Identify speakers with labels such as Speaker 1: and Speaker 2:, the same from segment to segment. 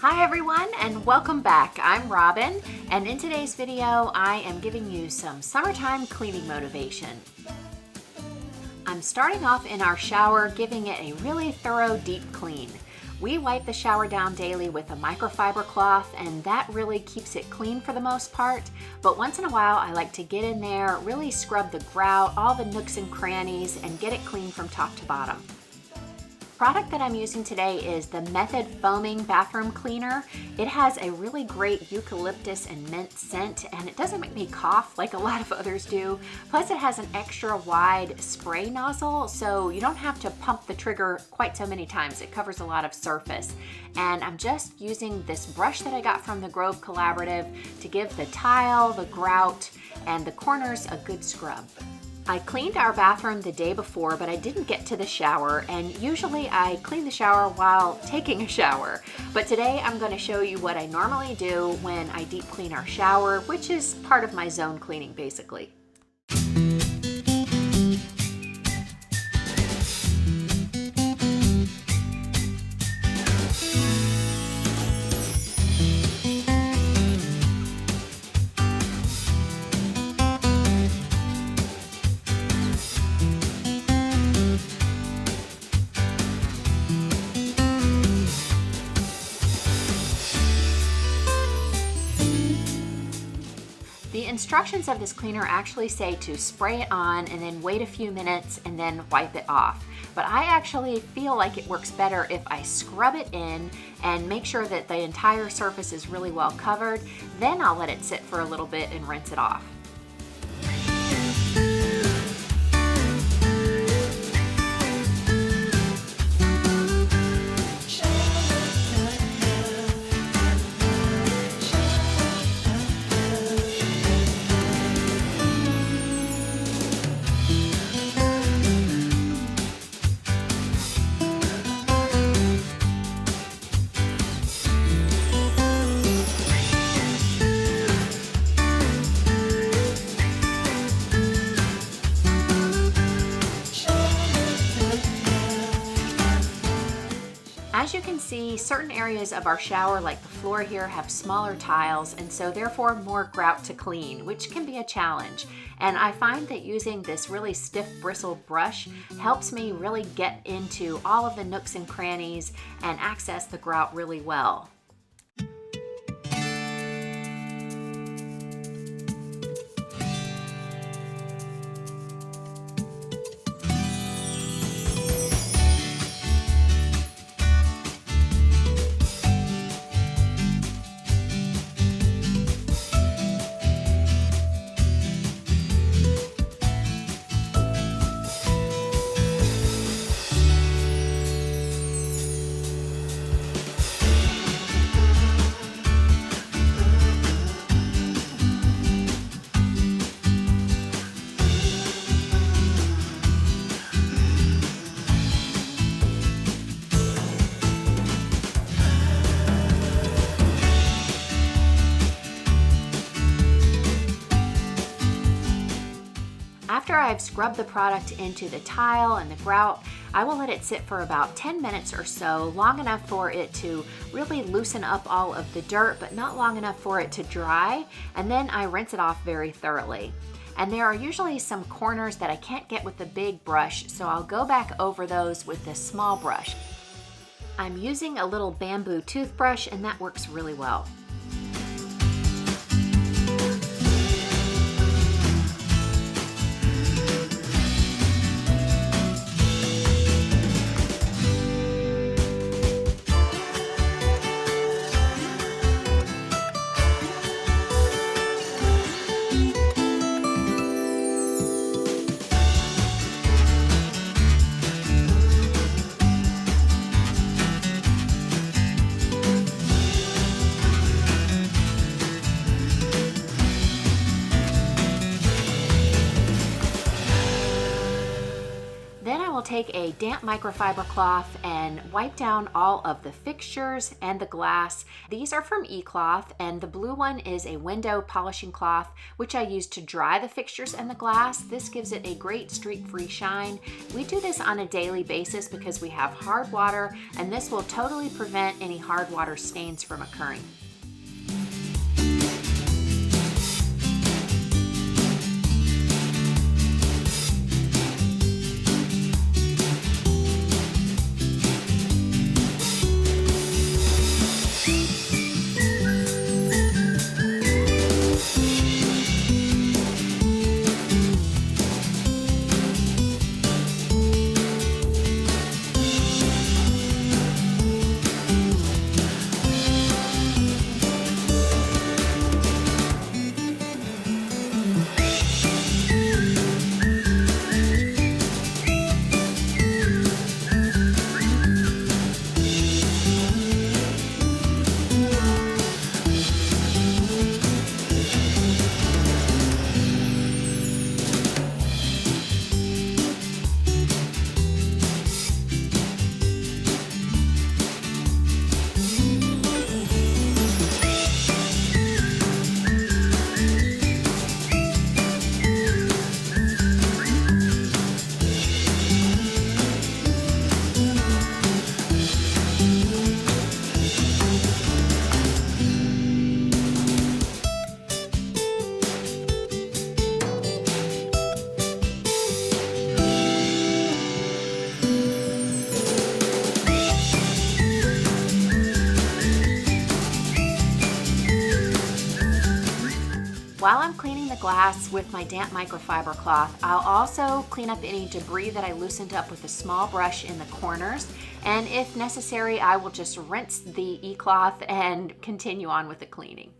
Speaker 1: Hi everyone and welcome back. I'm Robin, and in today's video I am giving you some summertime cleaning motivation. I'm starting off in our shower giving it a really thorough deep clean. We wipe the shower down daily with a microfiber cloth, and that really keeps it clean for the most part, but once in a while I like to get in there, really scrub the grout, all the nooks and crannies, and get it clean from top to bottom. The product that I'm using today is the Method Foaming Bathroom Cleaner. It has a really great eucalyptus and mint scent, and it doesn't make me cough like a lot of others do. Plus it has an extra wide spray nozzle, so you don't have to pump the trigger quite so many times. It covers a lot of surface. And I'm just using this brush that I got from the Grove Collaborative to give the tile, the grout, and the corners a good scrub. I cleaned our bathroom the day before, but I didn't get to the shower, and usually I clean the shower while taking a shower. But today I'm going to show you what I normally do when I deep clean our shower, which is part of my zone cleaning basically. The instructions of this cleaner actually say to spray it on and then wait a few minutes and then wipe it off. But I actually feel like it works better if I scrub it in and make sure that the entire surface is really well covered. Then I'll let it sit for a little bit and rinse it off. As you can see, certain areas of our shower, like the floor here, have smaller tiles and so therefore more grout to clean, which can be a challenge. And I find that using this really stiff bristle brush helps me really get into all of the nooks and crannies and access the grout really well. After I've scrubbed the product into the tile and the grout, I will let it sit for about 10 minutes or so, long enough for it to really loosen up all of the dirt, but not long enough for it to dry, and then I rinse it off very thoroughly. And there are usually some corners that I can't get with the big brush, so I'll go back over those with this small brush. I'm using a little bamboo toothbrush, and that works really well. take a damp microfiber cloth and wipe down all of the fixtures and the glass. These are from eCloth, and the blue one is a window polishing cloth, which I use to dry the fixtures and the glass. This gives it a great streak-free shine. We do this on a daily basis because we have hard water, and this will totally prevent any hard water stains from occurring. While I'm cleaning the glass with my damp microfiber cloth, I'll also clean up any debris that I loosened up with a small brush in the corners. And if necessary, I will just rinse the eCloth and continue on with the cleaning.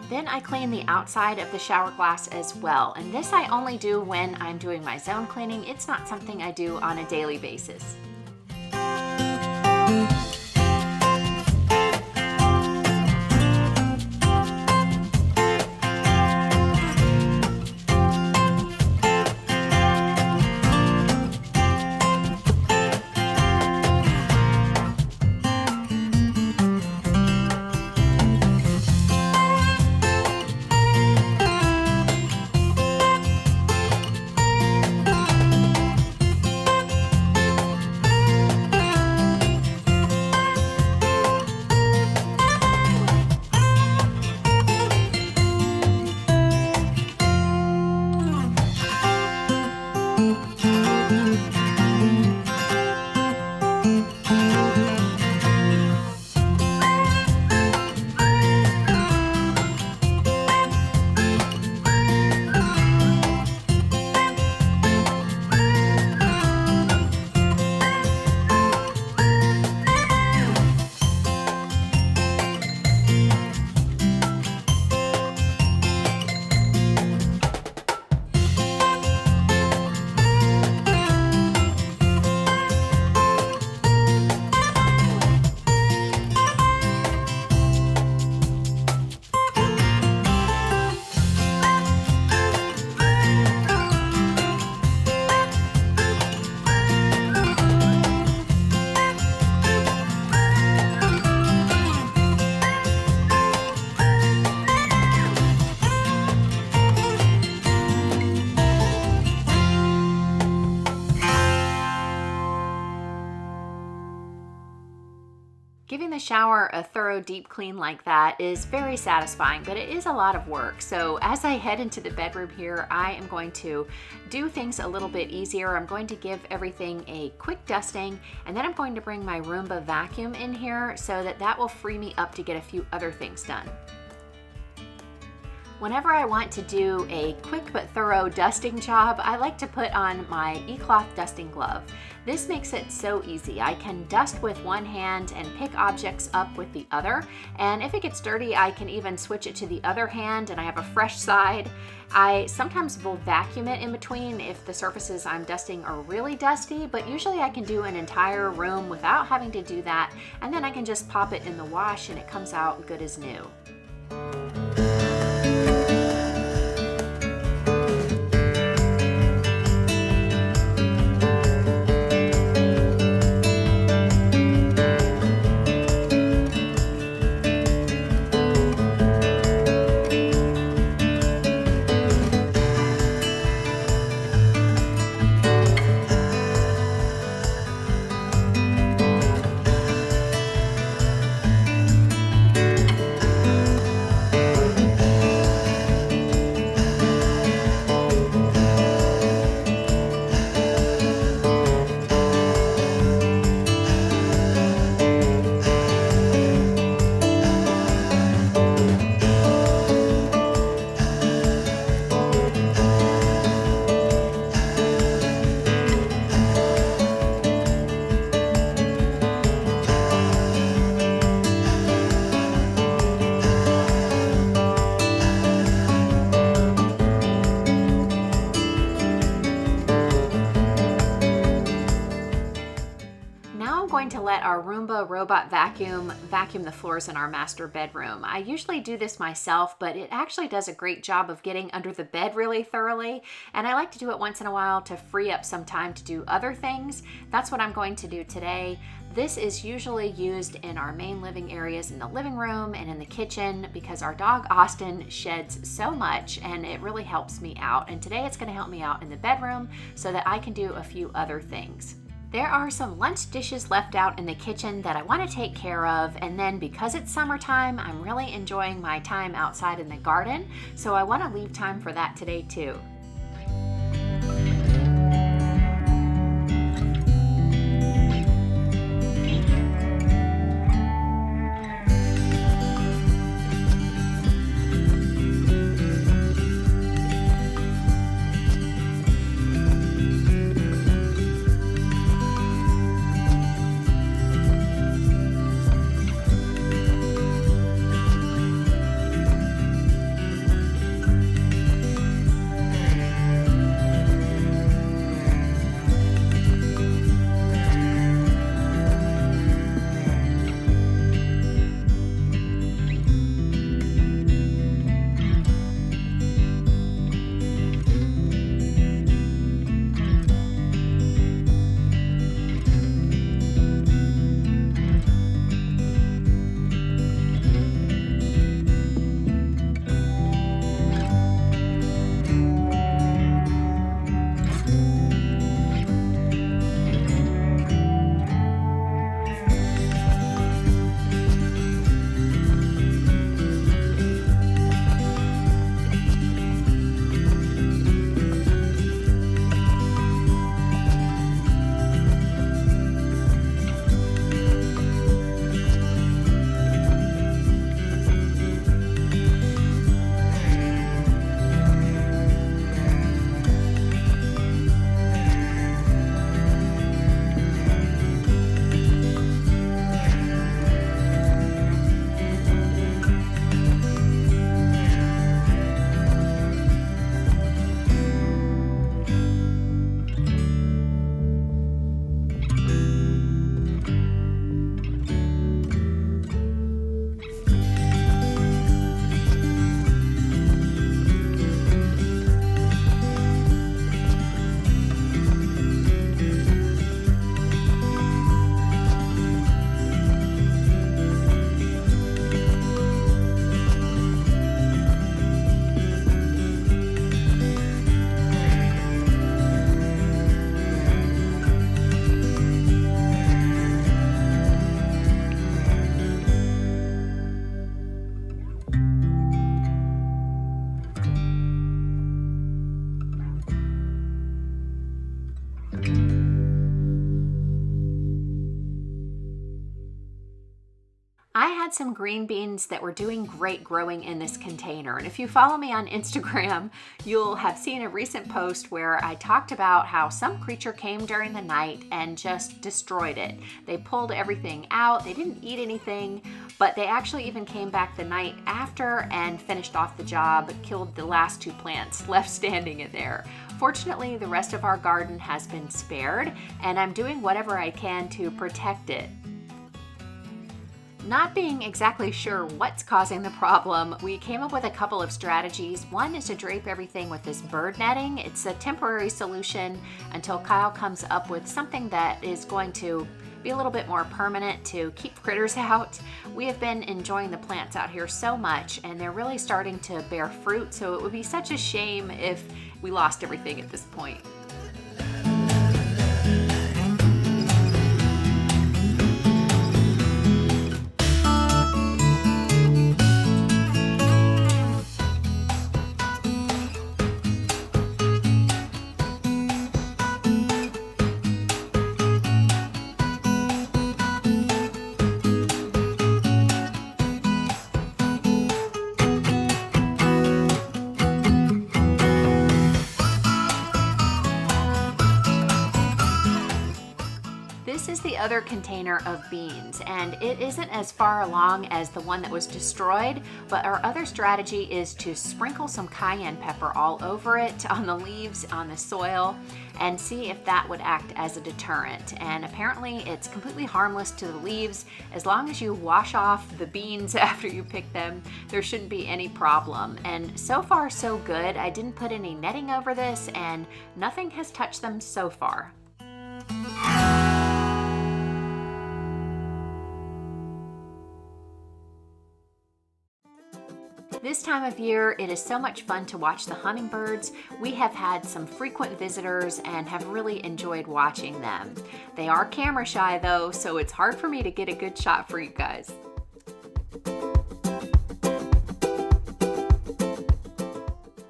Speaker 1: Then I clean the outside of the shower glass as well. And this I only do when I'm doing my zone cleaning. It's not something I do on a daily basis. Giving the shower a thorough deep clean like that is very satisfying, but it is a lot of work. So as I head into the bedroom here, I am going to do things a little bit easier. I'm going to give everything a quick dusting, and then I'm going to bring my Roomba vacuum in here so that will free me up to get a few other things done. Whenever I want to do a quick but thorough dusting job, I like to put on my eCloth dusting glove. This makes it so easy. I can dust with one hand and pick objects up with the other, and if it gets dirty, I can even switch it to the other hand and I have a fresh side. I sometimes will vacuum it in between if the surfaces I'm dusting are really dusty, but usually I can do an entire room without having to do that, and then I can just pop it in the wash and it comes out good as new. I'm going to let our Roomba robot vacuum the floors in our master bedroom. I usually do this myself, but it actually does a great job of getting under the bed really thoroughly, and I like to do it once in a while to free up some time to do other things. That's what I'm going to do today. This is usually used in our main living areas in the living room and in the kitchen because our dog Austin sheds so much, and it really helps me out. And today it's going to help me out in the bedroom so that I can do a few other things. There are some lunch dishes left out in the kitchen that I want to take care of, and then because it's summertime, I'm really enjoying my time outside in the garden, so I want to leave time for that today too. I had some green beans that were doing great growing in this container. And if you follow me on Instagram, you'll have seen a recent post where I talked about how some creature came during the night and just destroyed it. They pulled everything out. They didn't eat anything, but they actually even came back the night after and finished off the job, killed the last 2 plants left standing in there. Fortunately, the rest of our garden has been spared, and I'm doing whatever I can to protect it. Not being exactly sure what's causing the problem, we came up with a couple of strategies. One is to drape everything with this bird netting. It's a temporary solution until Kyle comes up with something that is going to be a little bit more permanent to keep critters out. We have been enjoying the plants out here so much, and they're really starting to bear fruit, so it would be such a shame if we lost everything at this point. other container of beans, and it isn't as far along as the one that was destroyed, but our other strategy is to sprinkle some cayenne pepper all over it, on the leaves, on the soil, and see if that would act as a deterrent. And apparently it's completely harmless to the leaves. As long as you wash off the beans after you pick them, there shouldn't be any problem. And so far so good. I didn't put any netting over this and nothing has touched them so far. This time of year, it is so much fun to watch the hummingbirds. We have had some frequent visitors and have really enjoyed watching them. They are camera shy though, so it's hard for me to get a good shot for you guys.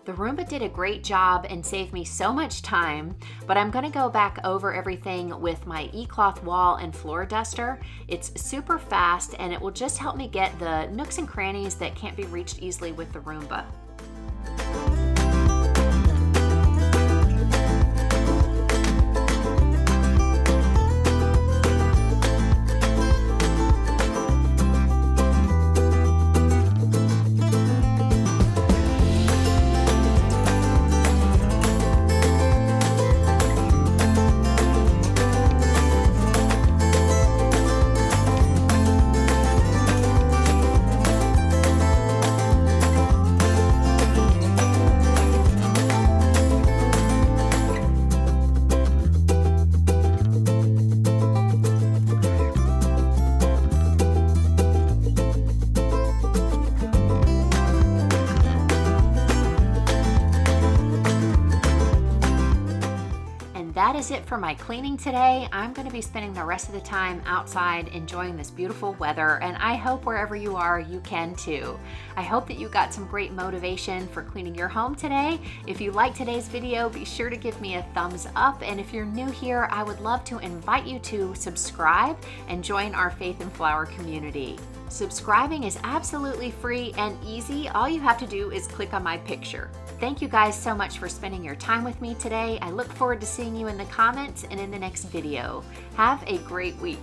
Speaker 1: The Roomba did a great job and saved me so much time, but I'm gonna go back over everything with my eCloth wall and floor duster. It's super fast and it will just help me get the nooks and crannies that can't be reached easily with the Roomba. That is it for my cleaning today. I'm going to be spending the rest of the time outside enjoying this beautiful weather, and I hope wherever you are, you can too. I hope that you got some great motivation for cleaning your home today. If you liked today's video, be sure to give me a thumbs up, and if you're new here, I would love to invite you to subscribe and join our Faith and Flower community. Subscribing is absolutely free and easy. All you have to do is click on my picture. Thank you guys so much for spending your time with me today. I look forward to seeing you in the comments and in the next video. Have a great week.